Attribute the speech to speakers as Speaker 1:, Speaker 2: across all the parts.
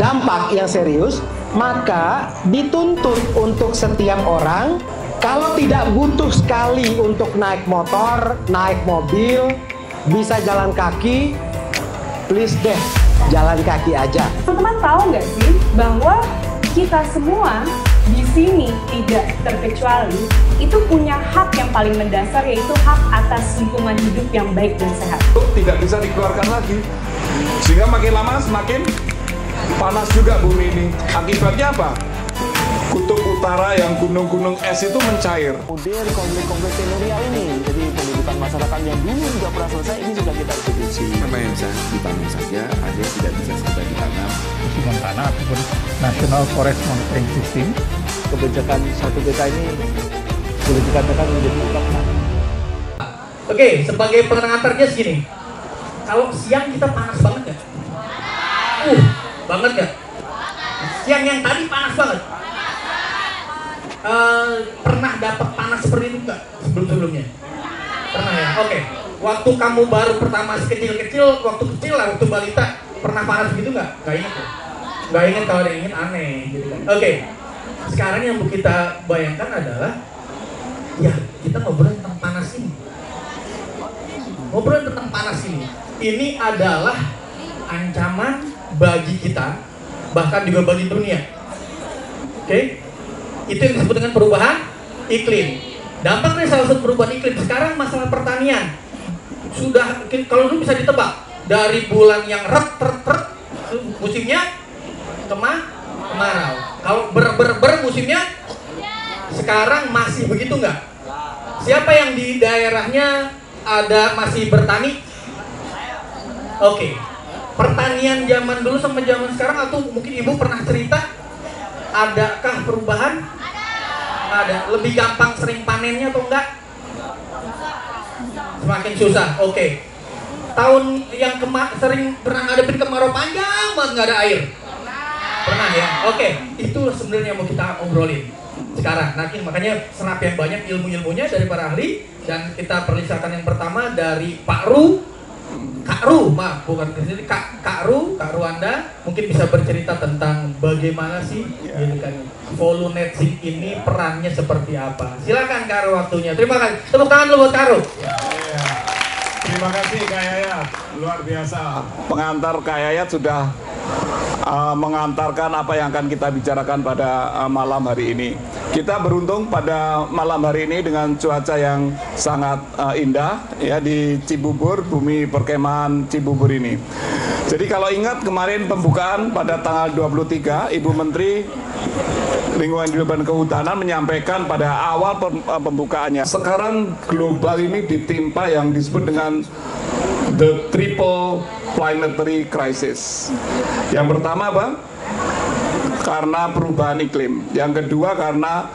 Speaker 1: dampak yang serius, maka dituntut untuk setiap orang, kalau tidak butuh sekali untuk naik motor, naik mobil, bisa jalan kaki, please deh, jalan kaki aja.
Speaker 2: Teman-teman tahu nggak sih bahwa kita semua di sini tidak terkecuali itu punya hak yang paling mendasar, yaitu hak atas lingkungan hidup yang baik dan sehat.
Speaker 3: Itu tidak bisa dikeluarkan lagi, sehingga makin lama semakin panas juga bumi ini. Akibatnya apa? Kutub utara yang gunung-gunung es itu mencair.
Speaker 4: Kemudian konflik-konflik teritorial ini, jadi pendidikan masyarakat yang dulu tidak pernah selesai, ini sudah kita eksekusi.
Speaker 5: Apa yang bisa ditanam saja, ada yang tidak bisa segera ditanam.
Speaker 6: Hukuman tanah ataupun National Forest Monitoring System.
Speaker 4: Kebijakan satu peta ini boleh dikatakan menjadi utama.
Speaker 7: Oke, sebagai pengantarnya segini. Kalau siang kita panas banget ya? Banget ya? Siang yang tadi panas banget. Pernah dapat panas seperti itu nggak sebelum-sebelumnya? Pernah ya? Oke. Waktu kamu baru pertama kecil-kecil, waktu kecil lah, waktu balita, pernah panas gitu nggak? Nggak ingat ya? Nggak ingat, kalau ada yang ingat aneh gitu kan. Oke. Sekarang yang mau kita bayangkan adalah, ya kita ngobrol tentang panas ini. Ngobrol tentang panas ini. Ini adalah ancaman bagi kita, bahkan juga bagi dunia. Oke? Itu yang disebut dengan perubahan iklim. Dampaknya salah satu perubahan iklim. Sekarang masalah pertanian sudah, kalau dulu bisa ditebak dari bulan yang musimnya kemarau. Kalau musimnya sekarang masih begitu nggak? Siapa yang di daerahnya ada masih bertani? Oke. Pertanian zaman dulu sama zaman sekarang, atau mungkin ibu pernah cerita, adakah perubahan? Ada. Lebih gampang sering panennya atau enggak? Semakin susah. Oke. Tahun yang sering pernah ngadepin kemarau panjang banget nggak ada air? Pernah ya? Oke. Itu sebenarnya mau kita obrolin sekarang. Nanti makanya serap yang banyak ilmu-ilmunya dari para ahli, dan kita perlihatkan yang pertama dari Pak Kak Ruanda mungkin bisa bercerita tentang bagaimana sih Volunet ini perannya seperti apa. Silakan Kak Ru, waktunya. Terima kasih. Tepuk tangan dulu buat Kak Ru.
Speaker 3: Terima kasih Kak Yayat, luar biasa. Pengantar Kak Yayat sudah mengantarkan apa yang akan kita bicarakan pada malam hari ini. Kita beruntung pada malam hari ini dengan cuaca yang sangat indah ya di Cibubur, bumi perkemahan Cibubur ini. Jadi kalau ingat kemarin pembukaan pada tanggal 23, Ibu Menteri Lingkungan Hidup dan Kehutanan menyampaikan pada awal pembukaannya. Sekarang global ini ditimpa yang disebut dengan the triple planetary crisis. Yang pertama apa? Karena perubahan iklim. Yang kedua karena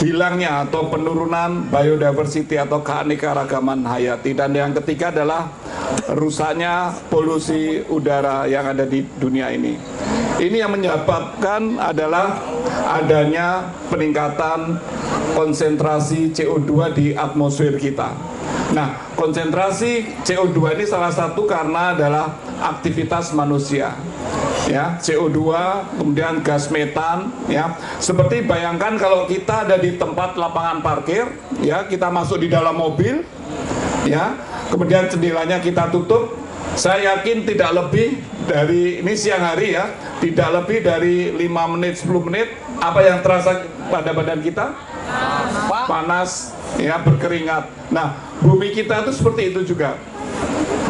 Speaker 3: hilangnya atau penurunan biodiversity atau keanekaragaman hayati. Dan yang ketiga adalah rusaknya polusi udara yang ada di dunia ini. Ini yang menyebabkan adalah adanya peningkatan konsentrasi CO2 di atmosfer kita. Nah, konsentrasi CO2 ini salah satu karena adalah aktivitas manusia. Ya, CO2, kemudian gas metan, ya. Seperti bayangkan kalau kita ada di tempat lapangan parkir, ya, kita masuk di dalam mobil, ya. Kemudian jendelanya kita tutup. Saya yakin tidak lebih dari, ini siang hari ya, tidak lebih dari 5 menit, 10 menit, apa yang terasa pada badan kita? Panas, ya, berkeringat. Nah, bumi kita itu seperti itu juga.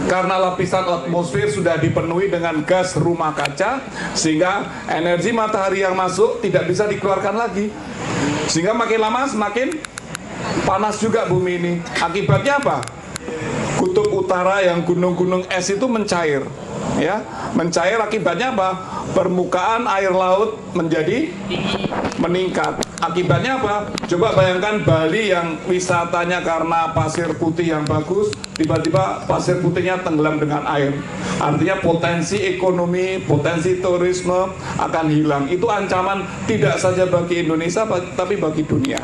Speaker 3: Karena lapisan atmosfer sudah dipenuhi dengan gas rumah kaca, sehingga energi matahari yang masuk tidak bisa dikeluarkan lagi. Sehingga makin lama semakin panas juga bumi ini. Akibatnya apa? Kutub utara yang gunung-gunung es itu mencair. Ya, mencair akibatnya apa? Permukaan air laut menjadi meningkat. Akibatnya apa? Coba bayangkan Bali yang wisatanya karena pasir putih yang bagus, tiba-tiba pasir putihnya tenggelam dengan air. Artinya potensi ekonomi, potensi turisme akan hilang. Itu ancaman tidak saja bagi Indonesia, tapi bagi dunia.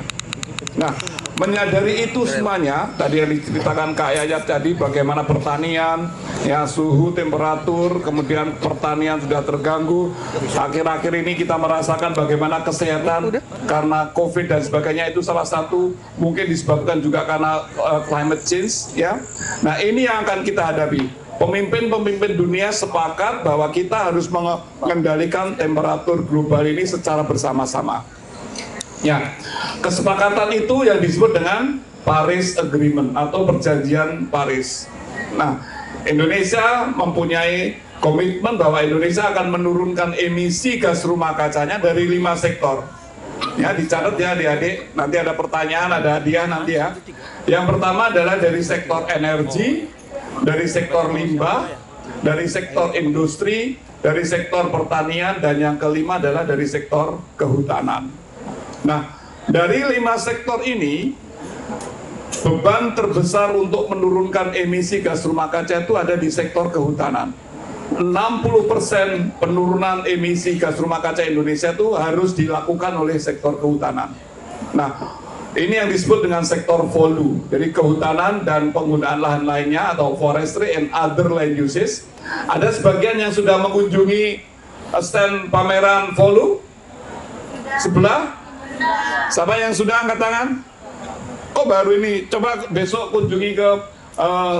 Speaker 3: Nah, menyadari itu semuanya, tadi yang diceritakan Kak Yayat tadi, bagaimana pertanian, ya suhu, temperatur, kemudian pertanian sudah terganggu. Akhir-akhir ini kita merasakan bagaimana kesehatan karena COVID dan sebagainya, itu salah satu mungkin disebabkan juga karena climate change, ya. Nah, ini yang akan kita hadapi. Pemimpin-pemimpin dunia sepakat bahwa kita harus mengendalikan temperatur global ini secara bersama-sama. Ya, kesepakatan itu yang disebut dengan Paris Agreement atau Perjanjian Paris. Nah, Indonesia mempunyai komitmen bahwa Indonesia akan menurunkan emisi gas rumah kacanya dari 5 sektor. Ya, dicatat ya adik-adik, nanti ada pertanyaan, ada hadiah nanti ya. Yang pertama adalah dari sektor energi, dari sektor limbah, dari sektor industri, dari sektor pertanian, dan yang kelima adalah dari sektor kehutanan. Nah, dari 5 sektor ini, beban terbesar untuk menurunkan emisi gas rumah kaca itu ada di sektor kehutanan. 60% penurunan emisi gas rumah kaca Indonesia itu harus dilakukan oleh sektor kehutanan. Nah, ini yang disebut dengan sektor VOLU, jadi kehutanan dan penggunaan lahan lainnya atau forestry and other land uses. Ada sebagian yang sudah mengunjungi stand pameran VOLU sebelah. Siapa yang sudah angkat tangan? Kok baru ini? Coba besok kunjungi ke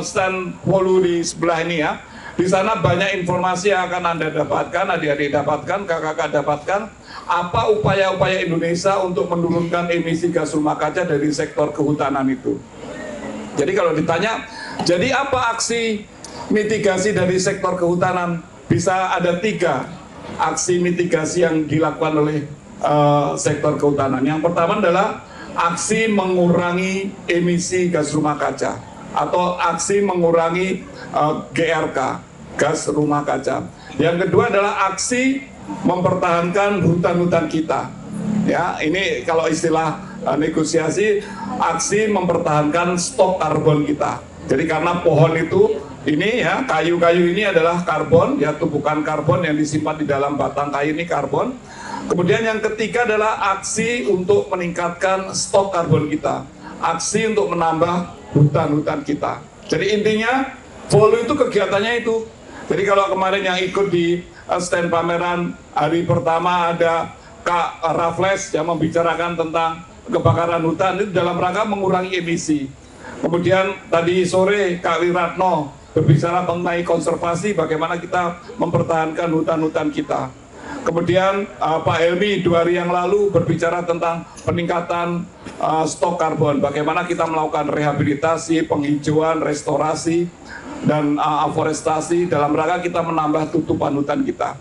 Speaker 3: stand VOLU di sebelah ini ya. Di sana banyak informasi yang akan Anda dapatkan, adik-adik dapatkan, kakak-kakak dapatkan, apa upaya-upaya Indonesia untuk menurunkan emisi gas rumah kaca dari sektor kehutanan itu. Jadi kalau ditanya, jadi apa aksi mitigasi dari sektor kehutanan? Bisa ada 3 aksi mitigasi yang dilakukan oleh sektor kehutanan. Yang pertama adalah aksi mengurangi emisi gas rumah kaca atau aksi mengurangi GRK, gas rumah kaca. Yang kedua adalah aksi mempertahankan hutan-hutan kita. Ya, ini kalau istilah negosiasi, aksi mempertahankan stok karbon kita. Jadi karena pohon itu ini ya, kayu-kayu ini adalah karbon, ya tumpukan karbon yang disimpan di dalam batang kayu ini karbon. Kemudian yang ketiga adalah aksi untuk meningkatkan stok karbon kita, aksi untuk menambah hutan-hutan kita. Jadi intinya VOLU itu kegiatannya itu. Jadi kalau kemarin yang ikut di stand pameran hari pertama ada Kak Raffles yang membicarakan tentang kebakaran hutan itu dalam rangka mengurangi emisi. Kemudian tadi sore Kak Wiratno berbicara mengenai konservasi, bagaimana kita mempertahankan hutan-hutan kita. Kemudian Pak Helmi 2 hari yang lalu berbicara tentang peningkatan stok karbon, bagaimana kita melakukan rehabilitasi, penghijauan, restorasi, dan aforestasi dalam rangka kita menambah tutupan hutan kita.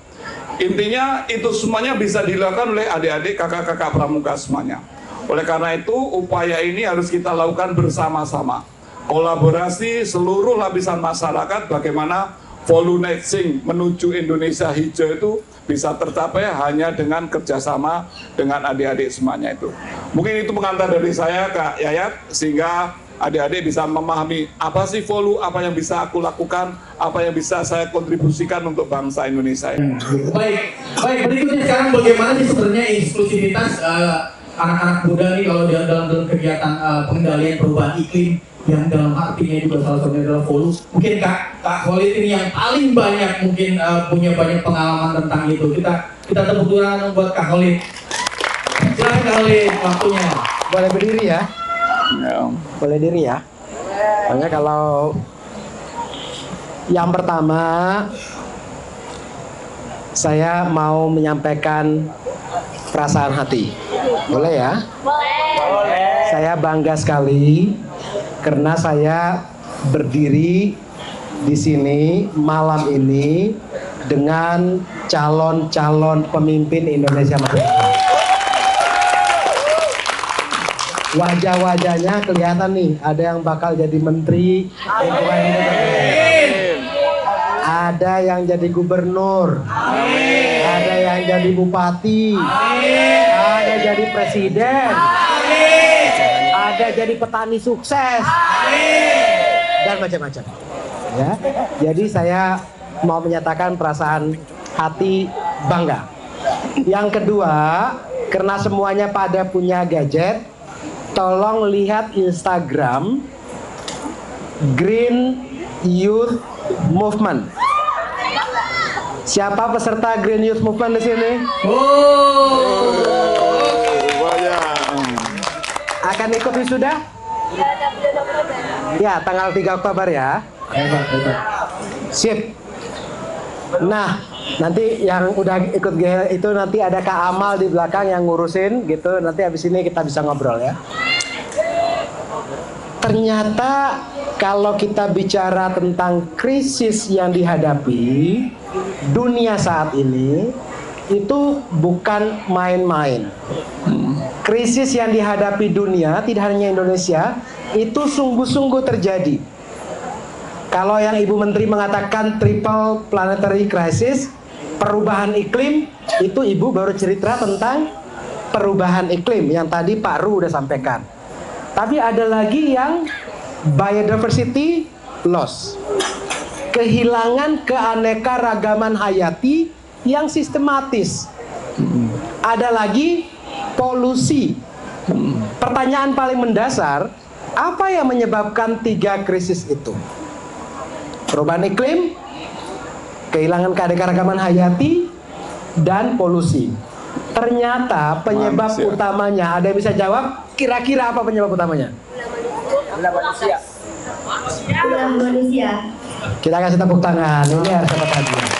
Speaker 3: Intinya itu semuanya bisa dilakukan oleh adik-adik, kakak-kakak pramuka semuanya. Oleh karena itu upaya ini harus kita lakukan bersama-sama. Kolaborasi seluruh lapisan masyarakat, bagaimana volumetric menuju Indonesia hijau itu bisa tercapai hanya dengan kerjasama dengan adik-adik semuanya itu. Mungkin itu pengantar dari saya Kak Yayat, sehingga adik-adik bisa memahami apa sih VOLU, apa yang bisa aku lakukan, apa yang bisa saya kontribusikan untuk bangsa Indonesia ini.
Speaker 7: Baik, berikutnya sekarang bagaimana sih sebenarnya inklusivitas anak-anak muda nih kalau dalam kegiatan pengendalian perubahan iklim, yang dalam artinya juga salah satunya adalah VOLU. Mungkin Kak Khalid ini yang paling banyak mungkin punya banyak pengalaman tentang itu. Kita tepuk tangan buat Kak Khalid. Silakan Kak Khalid, waktunya.
Speaker 1: Boleh berdiri ya? Boleh diri ya? Hanya kalau yang pertama saya mau menyampaikan perasaan hati. Boleh ya? Boleh. Saya bangga sekali karena saya berdiri di sini malam ini dengan calon-calon pemimpin Indonesia masa depan. Wajah-wajahnya kelihatan nih, ada yang bakal jadi menteri, ada yang jadi gubernur, ada yang jadi bupati, ada jadi presiden, ada jadi petani sukses, dan macam-macam. Ya, jadi saya mau menyatakan perasaan hati bangga. Yang kedua, karena semuanya pada punya gadget, tolong lihat Instagram Green Youth Movement. Siapa peserta Green Youth Movement di sini? Akan ikut wisuda? Ya, tanggal 3 Oktober ya. Sip. Nah, nanti yang udah ikut itu nanti ada Kak Amal di belakang yang ngurusin gitu. Nanti habis ini kita bisa ngobrol ya. Ternyata kalau kita bicara tentang krisis yang dihadapi dunia saat ini, itu bukan main-main. Krisis yang dihadapi dunia, tidak hanya Indonesia, itu sungguh-sungguh terjadi. Kalau yang Ibu Menteri mengatakan triple planetary crisis, perubahan iklim, itu Ibu baru cerita tentang perubahan iklim yang tadi Pak Ru udah sampaikan. Tapi ada lagi yang biodiversity loss, kehilangan keanekaragaman hayati yang sistematis. Ada lagi polusi. Pertanyaan paling mendasar, apa yang menyebabkan 3 krisis itu? Perubahan iklim, kehilangan keanekaragaman hayati, dan polusi. Ternyata penyebab utamanya, ada yang bisa jawab? Kira-kira apa penyebab utamanya?
Speaker 8: Manusia.
Speaker 1: Kita kasih tepuk tangan. Ini harus dapat hadiah.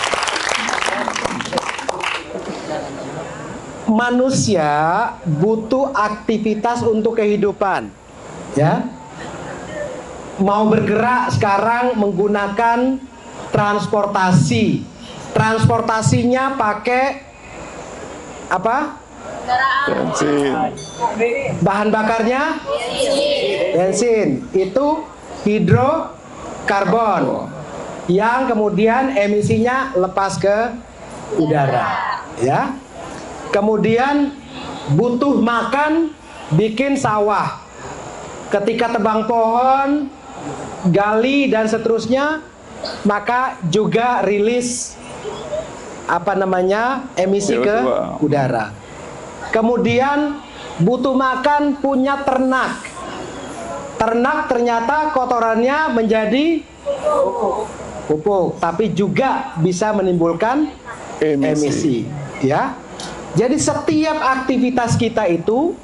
Speaker 1: Manusia butuh aktivitas untuk kehidupan, ya. Mau bergerak sekarang menggunakan transportasi. Transportasinya pakai apa?
Speaker 3: Bensin.
Speaker 1: Bahan bakarnya? Bensin. Itu hidrokarbon yang kemudian emisinya lepas ke udara, ya. Kemudian butuh makan, bikin sawah. Ketika tebang pohon, gali dan seterusnya, maka juga rilis emisi ke udara. Kemudian butuh makan, punya ternak. Ternak ternyata kotorannya menjadi pupuk, tapi juga bisa menimbulkan emisi, ya. Jadi setiap aktivitas kita itu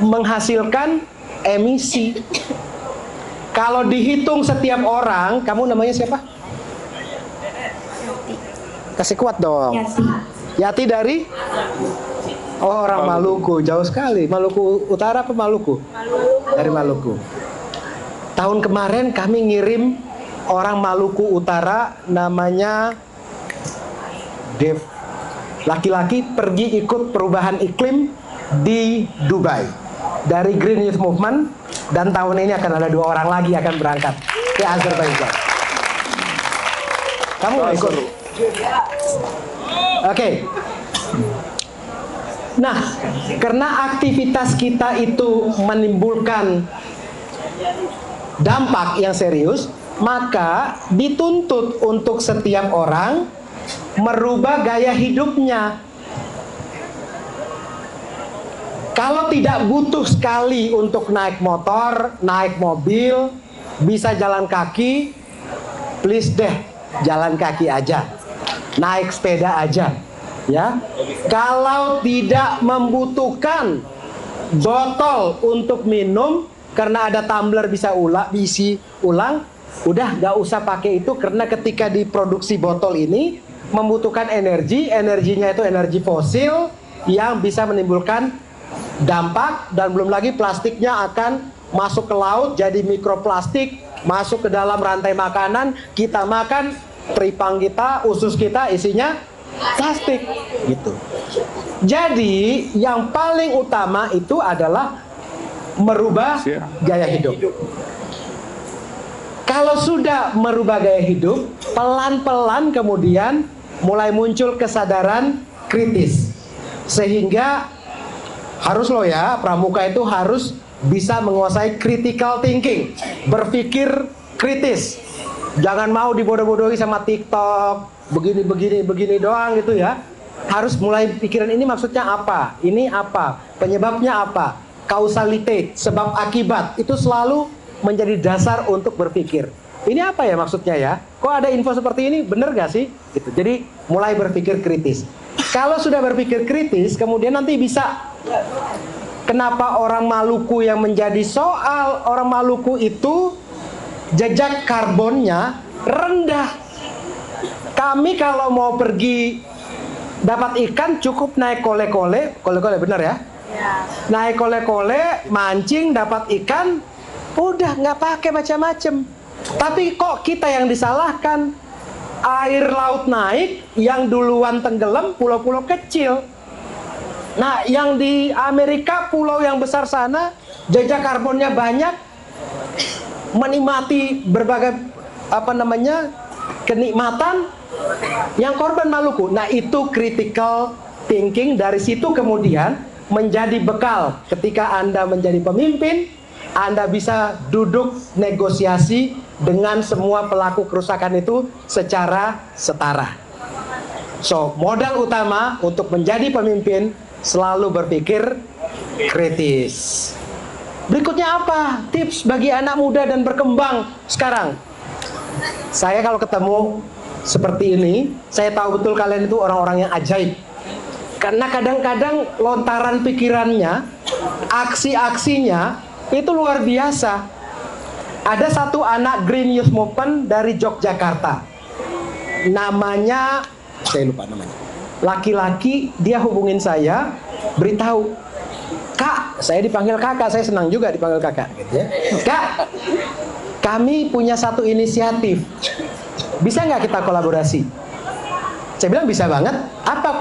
Speaker 1: menghasilkan emisi. Kalau dihitung setiap orang, kamu namanya siapa? Kasih kuat dong. Yati dari? Oh, orang Maluku, jauh sekali. Maluku Utara apa Maluku? Dari Maluku. Tahun kemarin kami ngirim orang Maluku Utara, namanya Dev. Laki-laki pergi ikut perubahan iklim di Dubai dari Green Youth Movement, dan tahun ini akan ada 2 orang lagi akan berangkat ke Azerbaijan. Kamu mau ikut? Oke. Nah, karena aktivitas kita itu menimbulkan dampak yang serius, maka dituntut untuk setiap orang merubah gaya hidupnya. Kalau tidak butuh sekali untuk naik motor, naik mobil, bisa jalan kaki, please deh, jalan kaki aja, naik sepeda aja, ya. Kalau tidak membutuhkan botol untuk minum, karena ada tumbler bisa isi ulang, udah nggak usah pakai itu, karena ketika diproduksi botol ini membutuhkan energi, energinya itu energi fosil yang bisa menimbulkan dampak, dan belum lagi plastiknya akan masuk ke laut jadi mikroplastik, masuk ke dalam rantai makanan, kita makan, teripang kita, usus kita isinya plastik gitu. Jadi yang paling utama itu adalah merubah gaya hidup. Kalau sudah merubah gaya hidup, pelan-pelan kemudian mulai muncul kesadaran kritis. Sehingga harus loh ya, pramuka itu harus bisa menguasai critical thinking, berpikir kritis. Jangan mau dibodoh-bodohi sama TikTok, begini doang gitu ya. Harus mulai pikiran, ini maksudnya apa? Ini apa? Penyebabnya apa? kausalite, sebab akibat, itu selalu menjadi dasar untuk berpikir. Ini apa ya maksudnya ya? Kok ada info seperti ini? Bener gak sih? Gitu. Jadi mulai berpikir kritis. Kalau sudah berpikir kritis, kemudian nanti bisa. Kenapa orang Maluku yang menjadi soal? Orang Maluku itu jejak karbonnya rendah. Kami kalau mau pergi dapat ikan cukup naik kole-kole bener ya? Naik kole-kole, mancing, dapat ikan, udah nggak pakai macam-macam. Tapi kok kita yang disalahkan? Air laut naik, yang duluan tenggelam pulau-pulau kecil. Nah, yang di Amerika, pulau yang besar sana, jejak karbonnya banyak, menikmati berbagai kenikmatan, yang korban Maluku. Nah, itu critical thinking. Dari situ kemudian menjadi bekal ketika Anda menjadi pemimpin, Anda bisa duduk negosiasi dengan semua pelaku kerusakan itu secara setara. So, modal utama untuk menjadi pemimpin selalu berpikir kritis. Berikutnya apa? Tips bagi anak muda dan berkembang sekarang. Saya kalau ketemu seperti ini, saya tahu betul kalian itu orang-orang yang ajaib. Karena kadang-kadang lontaran pikirannya, aksi-aksinya itu luar biasa. Ada satu anak Green Youth Movement dari Yogyakarta. Namanya, saya lupa namanya. Laki-laki, dia hubungin saya, beritahu, Kak, saya dipanggil kakak, saya senang juga dipanggil kakak. Gitu ya. Kak, kami punya satu inisiatif. Bisa nggak kita kolaborasi? Saya bilang bisa banget. Apa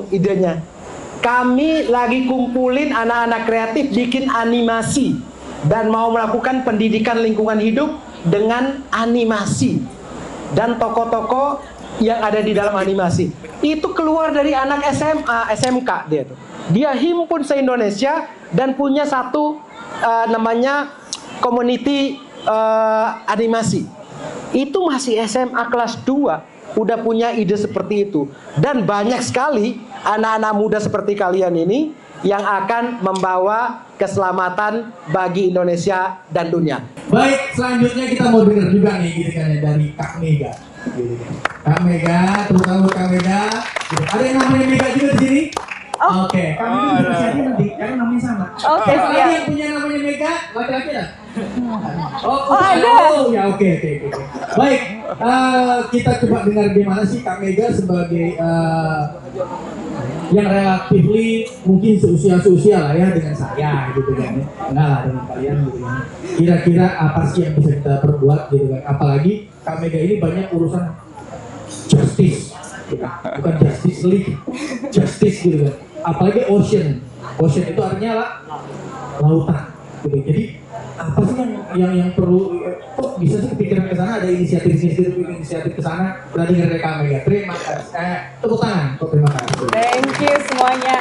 Speaker 1: idenya? Kami lagi kumpulin anak-anak kreatif bikin animasi dan mau melakukan pendidikan lingkungan hidup dengan animasi dan tokoh-tokoh yang ada di dalam animasi. Itu keluar dari anak SMA, SMK dia tuh. Dia himpun se-Indonesia dan punya satu namanya community animasi. Itu masih SMA kelas 2 udah punya ide seperti itu. Dan banyak sekali anak-anak muda seperti kalian ini yang akan membawa keselamatan bagi Indonesia dan dunia.
Speaker 7: Baik, selanjutnya kita mau dengar juga nih gitu kan dari Kak Mega. Kak Mega, terutama Kak Mega. Ada yang namanya Mega juga di sini? Oke, kami itu bisa nanti karena namanya sama. Oke, siap. Yang punya namanya Mega, laki-laki lah. Ada. Ya oke. Baik, kita coba dengar gimana sih Kak Mega sebagai yang relatifly mungkin seusia lah ya dengan saya gitu kan. Enggak lah dengan kalian gitu kan. Kira-kira apa sih yang bisa kita perbuat gitu kan. Apalagi Kak Mega ini banyak urusan justice. Bukan justice league, justice gitu kan. Apalagi ocean itu artinya lautan gitu. Jadi apa sih yang perlu, kok bisa sih kepikiran ke sana, ada inisiatif ke sana. Tadi dari Kak Mega. Terima kasih. Tepuk tangan. Terima kasih.
Speaker 2: Thank you semuanya.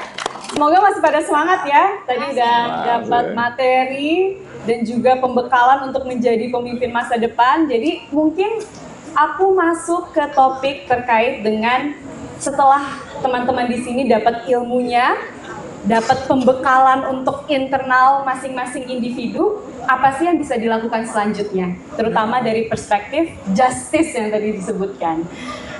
Speaker 2: Semoga masih pada semangat ya. Tadi udah dapat materi dan juga pembekalan untuk menjadi pemimpin masa depan. Jadi mungkin aku masuk ke topik terkait dengan setelah teman-teman di sini dapat ilmunya, dapat pembekalan untuk internal masing-masing individu, apa sih yang bisa dilakukan selanjutnya? Terutama dari perspektif justice yang tadi disebutkan.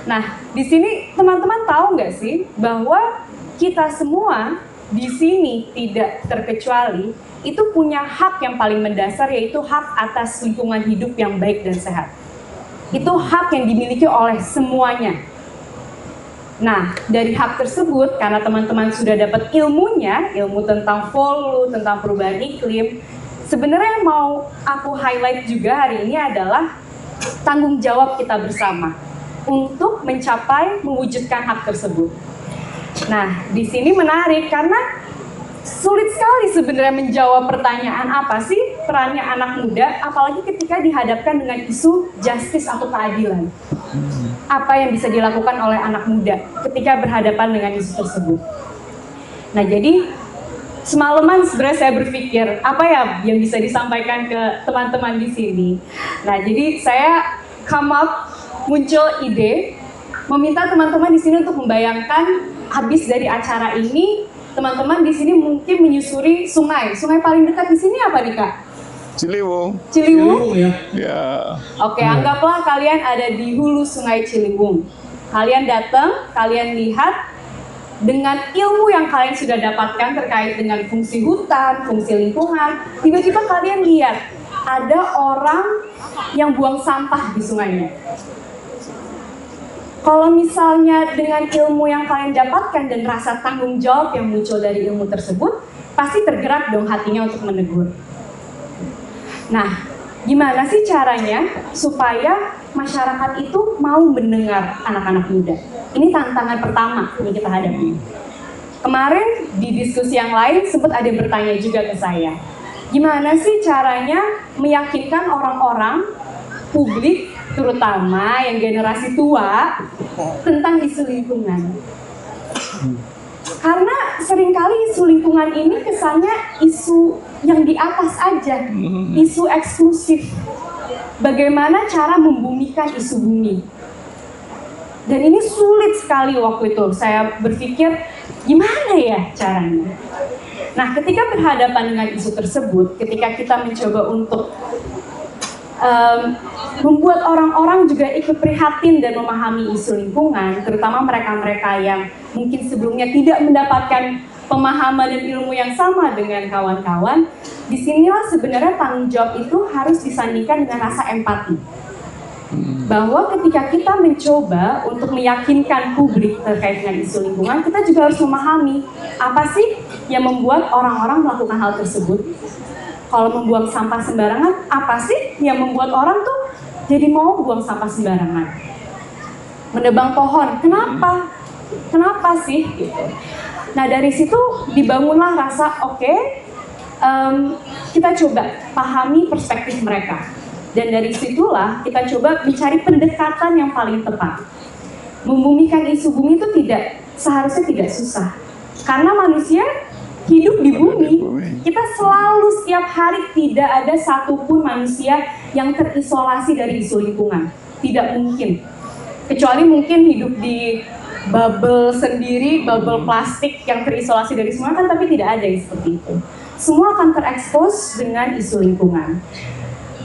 Speaker 2: Nah, di sini teman-teman tahu nggak sih bahwa kita semua di sini tidak terkecuali itu punya hak yang paling mendasar, yaitu hak atas lingkungan hidup yang baik dan sehat. Itu hak yang dimiliki oleh semuanya. Nah, dari hak tersebut, karena teman-teman sudah dapat ilmunya, ilmu tentang Volu, tentang perubahan iklim, sebenarnya yang mau aku highlight juga hari ini adalah tanggung jawab kita bersama untuk mencapai mewujudkan hak tersebut. Nah, di sini menarik karena sulit sekali sebenarnya menjawab pertanyaan apa sih perannya anak muda, apalagi ketika dihadapkan dengan isu justice atau keadilan. Apa yang bisa dilakukan oleh anak muda ketika berhadapan dengan isu tersebut. Nah, jadi semalaman sebenarnya saya berpikir apa ya yang bisa disampaikan ke teman-teman di sini. Nah, jadi saya muncul ide meminta teman-teman di sini untuk membayangkan habis dari acara ini, teman-teman di sini mungkin menyusuri sungai. Sungai paling dekat di sini apa nih Kak?
Speaker 3: Ciliwung.
Speaker 2: Ciliwung ya?
Speaker 3: Ya.
Speaker 2: Oke, anggaplah kalian ada di hulu sungai Ciliwung. Kalian datang, kalian lihat dengan ilmu yang kalian sudah dapatkan terkait dengan fungsi hutan, fungsi lingkungan, tiba-tiba kalian lihat ada orang yang buang sampah di sungainya. Kalau misalnya dengan ilmu yang kalian dapatkan dan rasa tanggung jawab yang muncul dari ilmu tersebut, pasti tergerak dong hatinya untuk menegur. Nah, gimana sih caranya supaya masyarakat itu mau mendengar anak-anak muda? Ini tantangan pertama yang kita hadapi. Kemarin di diskusi yang lain sempat ada yang bertanya juga ke saya, gimana sih caranya meyakinkan orang-orang, publik, terutama yang generasi tua, tentang isu lingkungan? Karena seringkali isu lingkungan ini kesannya isu yang di atas aja, isu eksklusif. Bagaimana cara membumikan isu bumi? Dan ini sulit sekali waktu itu. Saya berpikir, gimana ya caranya? Nah, ketika berhadapan dengan isu tersebut, ketika kita mencoba untuk membuat orang-orang juga ikut prihatin dan memahami isu lingkungan, terutama mereka-mereka yang mungkin sebelumnya tidak mendapatkan pemahaman dan ilmu yang sama dengan kawan-kawan, disinilah sebenarnya tanggung jawab itu harus disandingkan dengan rasa empati. Bahwa ketika kita mencoba untuk meyakinkan publik terkait dengan isu lingkungan, kita juga harus memahami apa sih yang membuat orang-orang melakukan hal tersebut. Kalau membuang sampah sembarangan, apa sih yang membuat orang tuh jadi mau buang sampah sembarangan? Menebang pohon, kenapa? Kenapa sih? Gitu. Nah, dari situ dibangunlah rasa kita coba pahami perspektif mereka. Dan dari situlah kita coba mencari pendekatan yang paling tepat. Membumikan isu bumi itu seharusnya tidak susah. Karena manusia hidup di bumi. Kita selalu setiap hari tidak ada satupun manusia yang terisolasi dari isu lingkungan. Tidak mungkin. Kecuali mungkin hidup di bubble sendiri, bubble plastik yang terisolasi dari semua kan, tapi tidak ada yang seperti itu. Semua akan terekspos dengan isu lingkungan.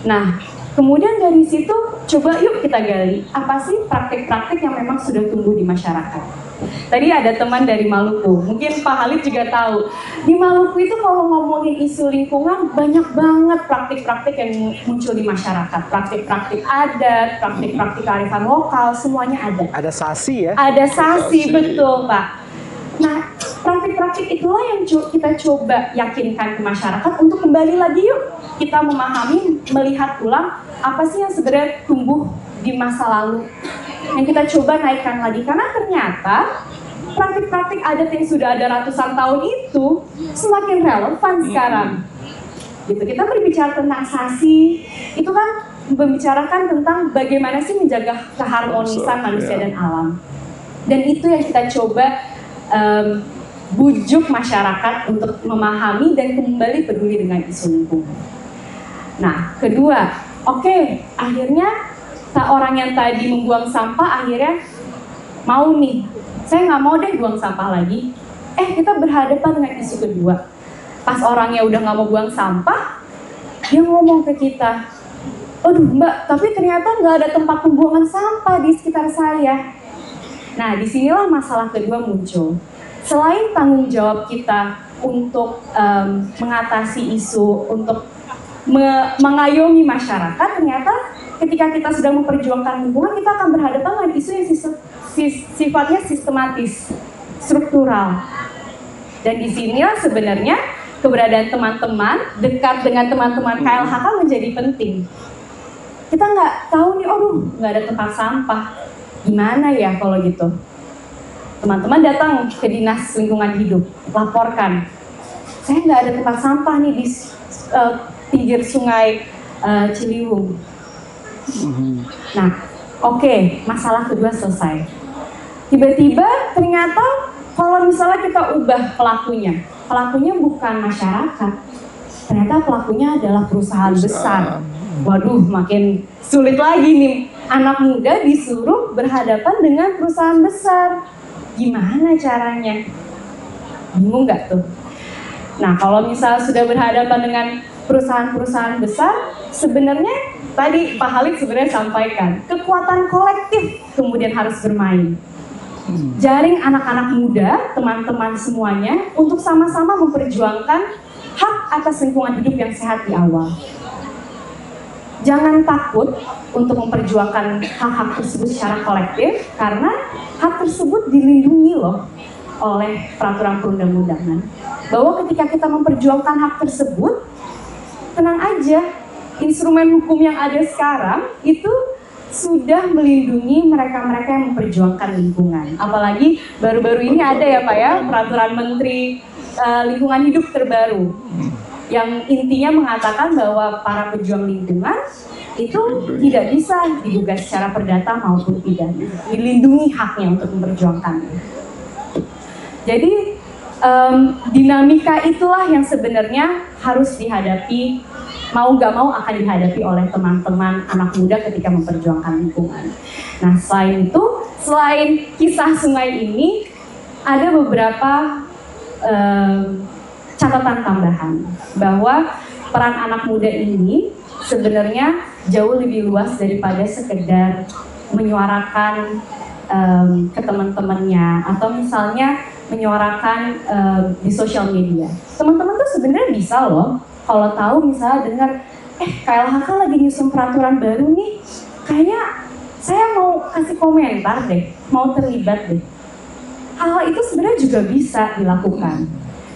Speaker 2: Nah, kemudian dari situ coba yuk kita gali, apa sih praktik-praktik yang memang sudah tumbuh di masyarakat. Tadi ada teman dari Maluku, mungkin Pak Halid juga tahu. Di Maluku itu kalau ngomongin isu lingkungan, banyak banget praktik-praktik yang muncul di masyarakat. Praktik-praktik adat, praktik-praktik kearifan lokal, semuanya ada.
Speaker 1: Ada sasi ya?
Speaker 2: Ada sasi, betul Pak. Nah, praktik-praktik itulah yang kita coba yakinkan ke masyarakat untuk kembali lagi yuk. Kita memahami, melihat ulang apa sih yang sebenarnya tumbuh di masa lalu. Yang kita coba naikkan lagi, karena ternyata praktik-praktik adat yang sudah ada ratusan tahun itu semakin relevan sekarang. Gitu. Kita berbicara tentang sasi, itu kan membicarakan tentang bagaimana sih menjaga keharmonisan manusia dan alam. Dan itu yang kita coba bujuk masyarakat untuk memahami dan kembali peduli dengan isu lingkungan. Nah, kedua, akhirnya orang yang tadi membuang sampah akhirnya mau nih, saya nggak mau deh buang sampah lagi. Kita berhadapan dengan isu kedua. Pas orangnya udah nggak mau buang sampah, dia ngomong ke kita, aduh mbak, tapi ternyata nggak ada tempat pembuangan sampah di sekitar saya. Nah, disinilah masalah kedua muncul. Selain tanggung jawab kita untuk mengatasi isu, untuk mengayomi masyarakat, ternyata ketika kita sedang memperjuangkan lingkungan, kita akan berhadapan dengan isu yang sifatnya sistematis, struktural. Dan disinilah sebenarnya keberadaan teman-teman, dekat dengan teman-teman KLHK menjadi penting. Kita nggak tahu nih, nggak ada tempat sampah. Gimana ya kalau gitu? Teman-teman datang ke Dinas Lingkungan Hidup, laporkan, saya nggak ada tempat sampah nih di pinggir sungai Ciliwung. Nah, masalah kedua selesai. Tiba-tiba ternyata kalau misalnya kita ubah pelakunya bukan masyarakat, ternyata pelakunya adalah perusahaan besar. Waduh, makin sulit lagi nih. Anak muda disuruh berhadapan dengan perusahaan besar. Gimana caranya? Bingung nggak tuh? Nah, kalau misal sudah berhadapan dengan perusahaan-perusahaan besar, sebenarnya tadi Pak Halid sebenarnya sampaikan, kekuatan kolektif kemudian harus bermain. Jaring anak-anak muda, teman-teman semuanya, untuk sama-sama memperjuangkan hak atas lingkungan hidup yang sehat di awal. Jangan takut untuk memperjuangkan hak-hak tersebut secara kolektif, karena hak tersebut dilindungi loh oleh peraturan perundang-undangan. Bahwa ketika kita memperjuangkan hak tersebut, tenang aja, instrumen hukum yang ada sekarang itu sudah melindungi mereka-mereka yang memperjuangkan lingkungan. Apalagi baru-baru ini ada ya Pak ya, peraturan Menteri Lingkungan Hidup terbaru yang intinya mengatakan bahwa para pejuang lingkungan itu tidak bisa digugat secara perdata maupun pidana, dilindungi haknya untuk memperjuangkannya. Jadi dinamika itulah yang sebenarnya harus dihadapi, mau nggak mau akan dihadapi oleh teman-teman anak muda ketika memperjuangkan lingkungan. Nah, selain itu, selain kisah sungai ini, ada beberapa catatan tambahan bahwa peran anak muda ini sebenarnya jauh lebih luas daripada sekedar menyuarakan ke teman-temannya atau misalnya menyuarakan di sosial media. Teman-teman tuh sebenarnya bisa loh kalau tahu misalnya dengar KLHK lagi nyusun peraturan baru nih, kayaknya saya mau kasih komentar deh, mau terlibat deh. Hal itu sebenarnya juga bisa dilakukan.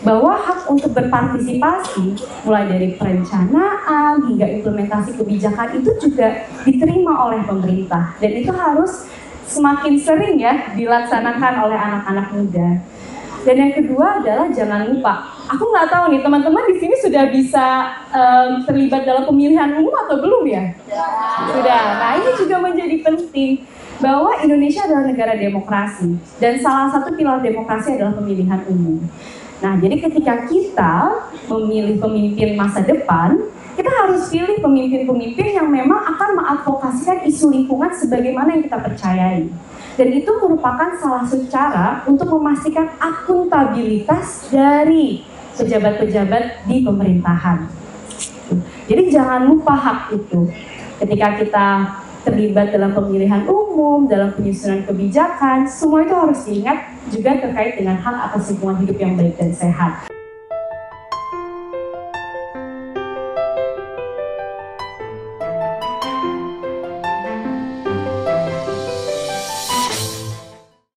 Speaker 2: Bahwa hak untuk berpartisipasi mulai dari perencanaan hingga implementasi kebijakan itu juga diterima oleh pemerintah, dan itu harus semakin sering ya dilaksanakan oleh anak-anak muda. Dan yang kedua adalah jangan lupa, aku nggak tahu nih teman-teman di sini sudah bisa terlibat dalam pemilihan umum atau belum ya? Sudah. Nah, ini juga menjadi penting bahwa Indonesia adalah negara demokrasi dan salah satu pilar demokrasi adalah pemilihan umum. Nah, jadi ketika kita memilih pemimpin masa depan, kita harus pilih pemimpin-pemimpin yang memang akan mengadvokasikan isu lingkungan sebagaimana yang kita percayai. Dan itu merupakan salah satu cara untuk memastikan akuntabilitas dari pejabat-pejabat di pemerintahan. Jadi jangan lupa hak itu. Ketika kita terlibat dalam pemilihan umum, dalam penyusunan kebijakan, semua itu harus diingat juga terkait dengan hak atas lingkungan hidup yang baik dan sehat.